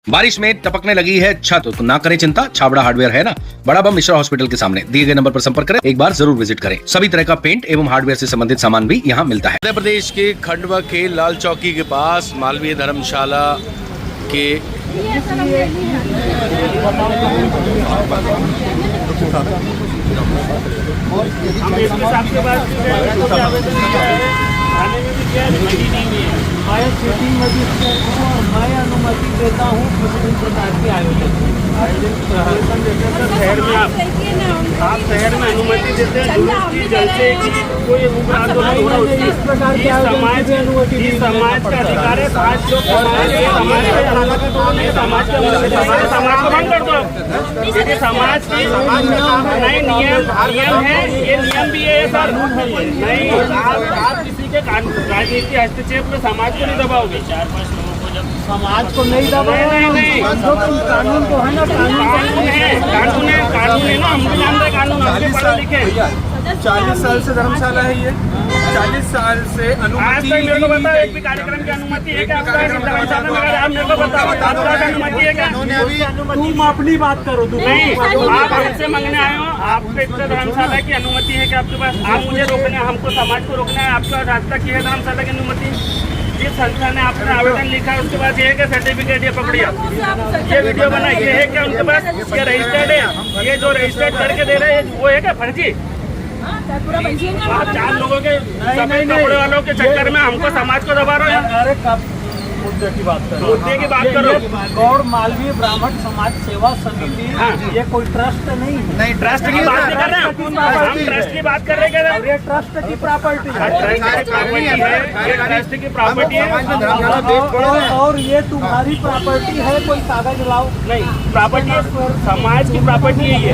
बारिश में टपकने लगी है छत, तो ना करें चिंता, छाबड़ा हार्डवेयर है ना, बड़ा बम मिश्रा हॉस्पिटल के सामने। दिए गए नंबर पर संपर्क करें, एक बार जरूर विजिट करें। सभी तरह का पेंट एवं हार्डवेयर से संबंधित सामान भी यहाँ मिलता है। मध्य प्रदेश के खंडवा के लाल चौकी के पास मालवीय धर्मशाला के मैं अनुमति देता हूँ किसी प्रकार के आयोजन शहर में आप शहर में अनुमति देते हैं जुलूस की, जलसे की, कोई आंदोलन हो रहा है, इस प्रकार के समाज का अधिकार है। समाज लोग समाज को भंग कर दो। यदि समाज की नए नियम है, ये नियम भी है सर। नहीं, आप किसी के राजनीति हस्तक्षेप में समाज को नहीं दबाओगे। समाज को नहीं दबाओगे। नहीं, कानून तो है ना, कानून है ना, हम भी जानते हैं कानून, हम भी पढ़े लिखे। 40 साल से धर्मशाला है ये, 40 साल से अनुमति। मेरे को बताओ, एक भी कार्यक्रम की अनुमति है क्या धर्मशाला में? आप मेरे को बताओ, अनुमति है क्या? तुम अपनी बात करो। नहीं, आप हमसे मांगने आए हो, आपके धर्मशाला की अनुमति है क्या आपके पास? आप मुझे रोकना है, हमको समाज को रोकना है, आपका रास्ता की है धर्मशाला की अनुमति? जिस संस्था ने आपने आवेदन लिखा है उसके बाद ये क्या सर्टिफिकेट, ये पकड़िए, ये वीडियो बना, ये है क्या उनके पास? ये रजिस्टर्ड है? ये जो रजिस्टर्ड करके दे रहे हैं वो है क्या फर्जी? आप 4 लोगों के सफेद कपड़े वालों के चक्कर में हमको समाज को दबा रहे हो। अरे कब मुद्दे की बात करो, मुद्दे की बात करो। गौड़ मालवीय ब्राह्मण समाज सेवा समिति, ये कोई ट्रस्ट नहीं है। नहीं, ट्रस्ट की बात नहीं कर रहे हैं हम, ट्रस्ट की बात कर रहे हैं। ये ट्रस्ट की प्रॉपर्टी है, ट्रस्ट की प्रॉपर्टी है, और ये तुम्हारी प्रॉपर्टी है। कोई कागज लाओ। नहीं, प्रॉपर्टी समाज की प्रॉपर्टी है, ये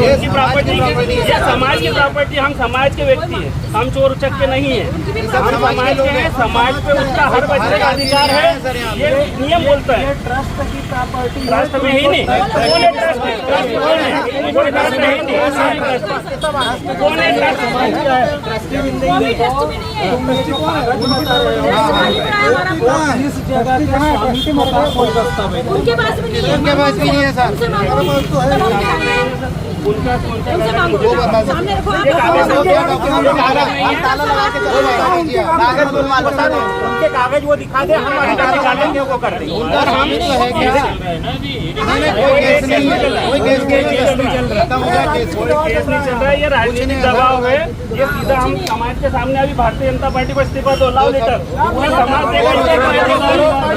उनकी प्रॉपर्टी है, ये समाज की प्रॉपर्टी। हम समाज के व्यक्ति हैं, हम चोर उचक्के नहीं है, हम समाज के हैं। समाज पे उसका हर बच्चे का अधिकार है, ये नियम बोलता है। ट्रस्ट की प्रॉपर्टी ट्रस्ट में ही नहीं, कौन है ट्रस्ट? कोई ट्रस्ट नहीं, कौन है ट्रस्ट? इस जगह के स्वामित्व का कोई दस्तावेज उनके पास भी नहीं है सर। उनका सामने रखो, उनके कागज वो दिखा दे, हम निकालेंगे, वो कर देंगे। और हम केस नहीं चल रहा है, ये राजनीतिक दबाव है। ये सीधा हम समाज के सामने अभी भारतीय जनता पार्टी को इस्तीफा दो, लाओ लेटर। समाज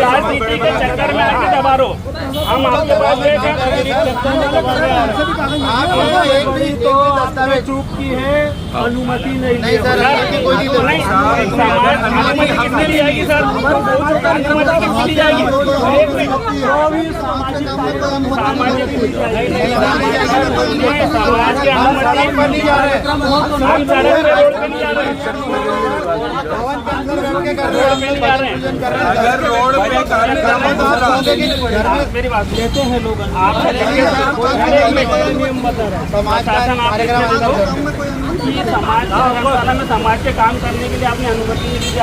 राजनीति के चक्कर में आके दबा रो। हम आपके पास चूक की है, अनुमति नहीं सर। कितनी दी जाएगी सर? अनुमति कितनी दी जाएगी? समाज के अनुमति रोड पे मेरी बात लेते हैं लोग। आप समाज में समाज के काम करने के लिए आपने अनुमति नहीं दी,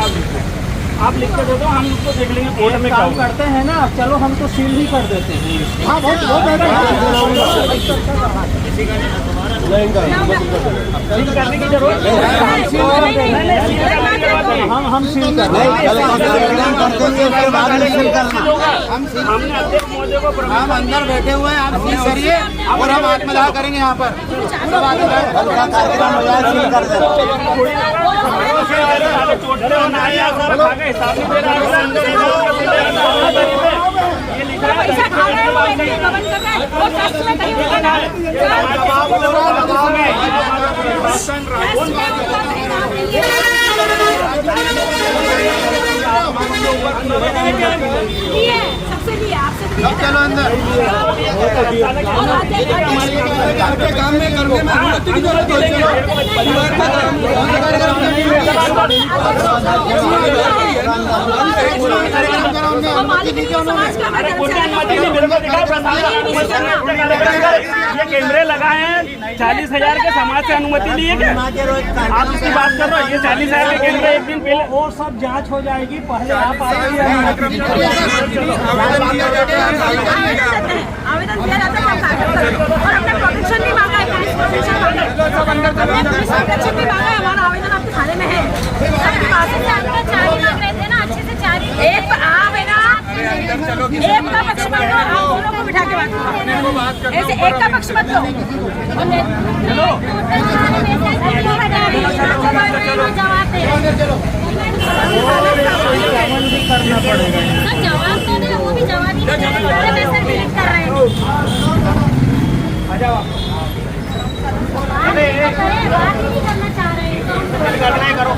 आप लिख के दे दो, हम उसको देख लेंगे कोर्ट में काम करते हैं ना। चलो हम तो सील भी कर देते हैं। करने की जरूरत हम सील कर हमने अध्यक्ष महोदय को, हम अंदर बैठे हुए हैं, आप सील करिए और हम आत्मदाह करेंगे यहाँ पर। चलो अंदर काम में करने में अनुमति की जरूरत होती है। परिवार का ये कैमरे लगाए हैं, 40,000 के समाज से अनुमति ली है क्या? आप इसकी बात कर रहे हो? ये 40,000 के कैमरे एक दिन पहले और सब जांच हो जाएगी, पहले आप आइए। आवेदन दिया जाता है और हमने प्रोटेक्शन भी मांगा है, पुलिस प्रोटेक्शन मांगा है, पुलिस प्रोटेक्शन भी मांगा है। हमारा आवेदन आपके थाने में है। अच्छे से 4 एक आप है ना, एक का पक्ष मत लो, आप दोनों को बिठा के बात करो। ऐसे एक का पक्ष मत लो। जवाब तो दे, वो भी जवाब ही नहीं कर रहे हैं। बात नहीं करना चाह रहे हैं, करो।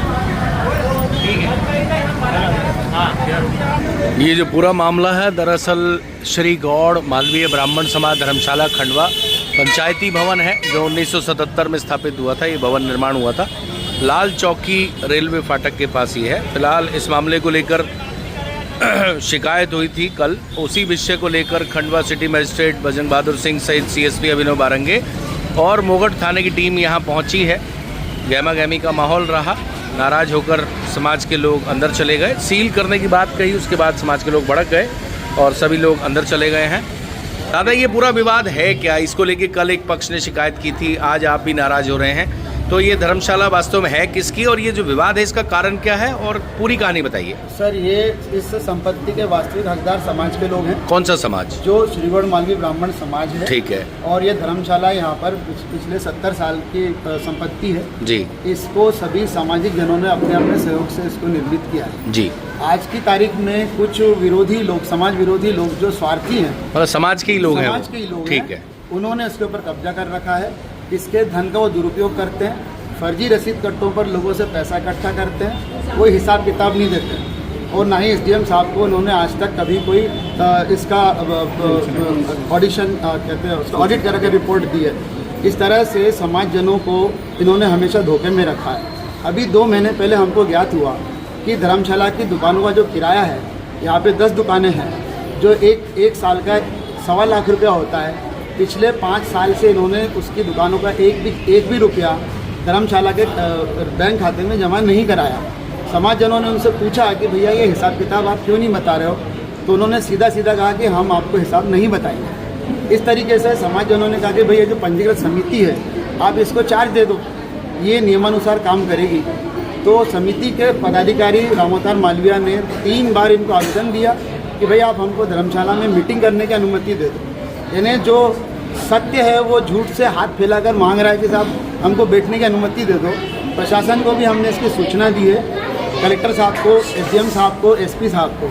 ये जो पूरा मामला है दरअसल श्री गौड़ मालवीय ब्राह्मण समाज धर्मशाला खंडवा पंचायती भवन है जो 1977 में स्थापित हुआ था। ये भवन निर्माण हुआ था लाल चौकी रेलवे फाटक के पास ही है। फिलहाल इस मामले को लेकर शिकायत हुई थी कल। उसी विषय को लेकर खंडवा सिटी मजिस्ट्रेट बजरंग बहादुर सिंह सहित सीएसपी अभिनव बारंगे और मोगट थाने की टीम यहाँ पहुँची है। गहमा गहमी का माहौल रहा। नाराज होकर समाज के लोग अंदर चले गए। सील करने की बात कही, उसके बाद समाज के लोग भड़क गए और सभी लोग अंदर चले गए हैं। दादा, ये पूरा विवाद है क्या? इसको लेके कल एक पक्ष ने शिकायत की थी, आज आप भी नाराज हो रहे हैं, तो ये धर्मशाला वास्तव में है किसकी और ये जो विवाद है इसका कारण क्या है और पूरी कहानी बताइए। सर, ये इस संपत्ति के वास्तविक हकदार समाज के लोग हैं। कौन सा समाज? जो श्री गौड़ मालवीय ब्राह्मण समाज है। ठीक है। और ये धर्मशाला यहाँ पर पिछले 70 साल की संपत्ति है जी। इसको सभी सामाजिक जनों ने अपने अपने सहयोग से इसको निर्मित किया है जी। आज की तारीख में कुछ विरोधी लोग, समाज विरोधी लोग जो स्वार्थी हैं, मतलब समाज के ही लोग हैं, समाज के ही लोग, ठीक है, उन्होंने इसके ऊपर कब्जा कर रखा है। इसके धन का वो दुरुपयोग करते हैं, फर्जी रसीद कट्टों पर लोगों से पैसा इकट्ठा करते हैं, कोई हिसाब किताब नहीं देते और ना ही एसडीएम साहब को उन्होंने आज तक कभी कोई इसका ऑडिशन कहते हैं उसका ऑडिट करके रिपोर्ट दी है। इस तरह से समाज जनों को इन्होंने हमेशा धोखे में रखा है। अभी 2 महीने पहले हमको ज्ञात हुआ कि धर्मशाला की दुकानों का जो किराया है, यहाँ पे 10 दुकानें हैं जो एक साल का 1.25 लाख रुपया होता है। पिछले 5 साल से इन्होंने उसकी दुकानों का एक भी रुपया धर्मशाला के बैंक खाते में जमा नहीं कराया। समाज जनों ने उनसे पूछा कि भैया ये हिसाब किताब आप क्यों नहीं बता रहे हो, तो उन्होंने सीधा सीधा कहा कि हम आपको हिसाब नहीं बताएंगे। इस तरीके से समाज जनों ने कहा कि भैया जो पंजीकृत समिति है आप इसको चार्ज दे दो, ये नियमानुसार काम करेगी। तो समिति के पदाधिकारी रामोतार मालवीय ने 3 बार इनको आवेदन दिया कि भैया आप हमको धर्मशाला में मीटिंग करने की अनुमति दे दो। यानी जो सत्य है वो झूठ से हाथ फैलाकर मांग रहा है कि साहब हमको बैठने की अनुमति दे दो। प्रशासन को भी हमने इसकी सूचना दी है, कलेक्टर साहब को, एसडीएम साहब को, एसपी साहब को,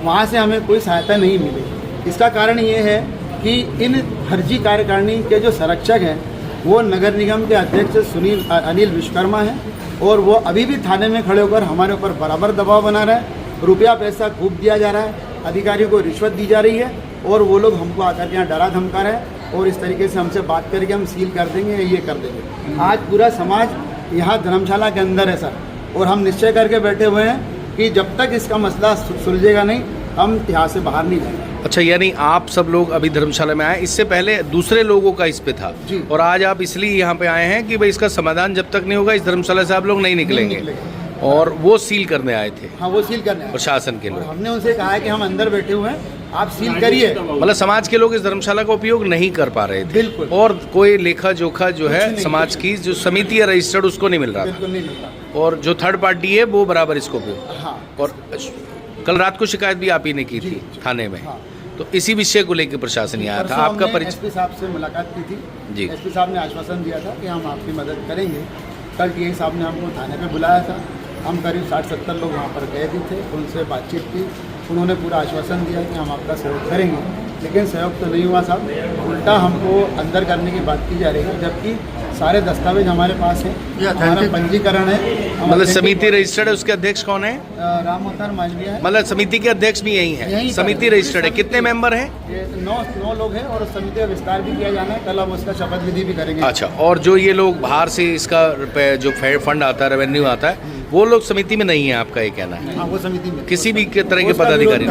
वहाँ से हमें कोई सहायता नहीं मिली। इसका कारण ये है कि इन फर्जी कार्यकारिणी के जो संरक्षक हैं वो नगर निगम के अध्यक्ष अनिल विश्वकर्मा हैं और वो अभी भी थाने में खड़े होकर हमारे ऊपर बराबर दबाव बना रहा है। रुपया पैसा खूब दिया जा रहा है, अधिकारियों को रिश्वत दी जा रही है और वो लोग हमको आकर के यहाँ डरा धमका रहे हैं और इस तरीके से हमसे बात करके हम सील कर देंगे, ये कर देंगे। आज पूरा समाज यहाँ धर्मशाला के अंदर है सर, और हम निश्चय करके बैठे हुए हैं कि जब तक इसका मसला सुलझेगा नहीं हम यहाँ से बाहर नहीं जाएंगे। अच्छा, यानी आप सब लोग अभी धर्मशाला में आए, इससे पहले दूसरे लोगों का इस पे था जी। और आज आप इसलिए यहाँ पे आए हैं कि भाई इसका समाधान जब तक नहीं होगा इस धर्मशाला से आप लोग नहीं निकलेंगे। और वो सील करने आए थे? हाँ, वो सील करने प्रशासन के लोग। हमने उनसे कहा है कि हम अंदर बैठे हुए हैं, आप सील करिए। मतलब समाज के लोग इस धर्मशाला का उपयोग नहीं कर पा रहे थे। बिल्कुल। और कोई लेखा जोखा जो है समाज की जो समिति है रजिस्टर्ड उसको नहीं मिल रहा था। बिल्कुल नहीं मिल रहा। और जो थर्ड पार्टी है वो बराबर इसको उपयोग। हाँ। और कल रात को शिकायत भी आप ही ने की थी थाने में। हाँ। तो इसी विषय को लेकर प्रशासन आया था। आपका परिचय? एसपी साहब से मुलाकात की थी जी। एसपी साहब ने आश्वासन दिया था कि हम आपकी मदद करेंगे। कल टीआई साहब ने हमको थाने पे बुलाया था, हम करीब 60-70 लोग वहाँ पर गए भी थे, उनसे बातचीत की, उन्होंने पूरा आश्वासन दिया कि हम आपका सहयोग करेंगे। लेकिन सहयोग तो नहीं हुआ साहब, उल्टा हमको अंदर करने की बात की जा रही है, जबकि सारे दस्तावेज हमारे पास है, हमारा पंजीकरण है। मतलब समिति रजिस्टर्ड है, उसके अध्यक्ष कौन है? राम अवतार मालवीय है। मतलब समिति के अध्यक्ष भी यही है? यही समिति रजिस्टर्ड है। कितने मेंबर हैं? 9 लोग हैं और समिति का विस्तार भी किया जाना है। कल हम उसका शपथ विधि भी करेंगे। अच्छा, और जो ये लोग बाहर से इसका जो फंड आता है, रेवेन्यू आता है, वो लोग समिति में नहीं है, आपका ये कहना है? हाँ, वो समिति में किसी भी तरह के पदाधिकारी?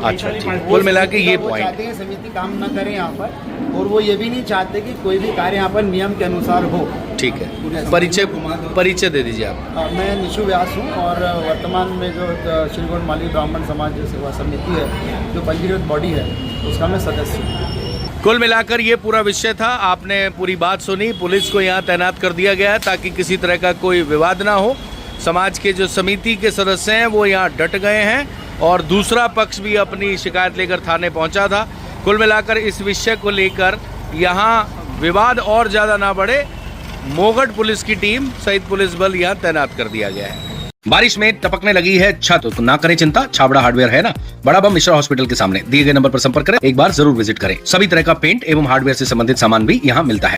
अच्छा, ठीक। कुल मिला के ये वो पॉइंट चाहते हैं समिति काम न करे यहाँ पर, और वो ये भी नहीं चाहते कि कोई भी कार्य यहाँ पर नियम के अनुसार हो। ठीक है। परिचय दे दीजिए आप। मैं निशु व्यास हूँ और वर्तमान में जो श्रीगोड़ माली ब्राह्मण समाज जो सेवा समिति है, जो पंजीकृत बॉडी है, उसका मैं सदस्य हूँ। कुल मिलाकर ये पूरा विषय था। आपने पूरी बात सुनी। पुलिस को यहाँ तैनात कर दिया गया है ताकि किसी तरह का कोई विवाद ना हो। समाज के जो समिति के सदस्य हैं वो यहाँ डट गए हैं और दूसरा पक्ष भी अपनी शिकायत लेकर थाने पहुँचा था। कुल मिलाकर इस विषय को लेकर यहाँ विवाद और ज़्यादा ना बढ़े, मोगट पुलिस की टीम सहित पुलिस बल यहाँ तैनात कर दिया गया है। बारिश में टपकने लगी है छत, तो ना करें चिंता, छाबड़ा हार्डवेयर है ना, बड़ा बम मिश्रा हॉस्पिटल के सामने। दिए गए नंबर पर संपर्क करें, एक बार जरूर विजिट करें। सभी तरह का पेंट एवं हार्डवेयर से संबंधित सामान भी यहाँ मिलता है।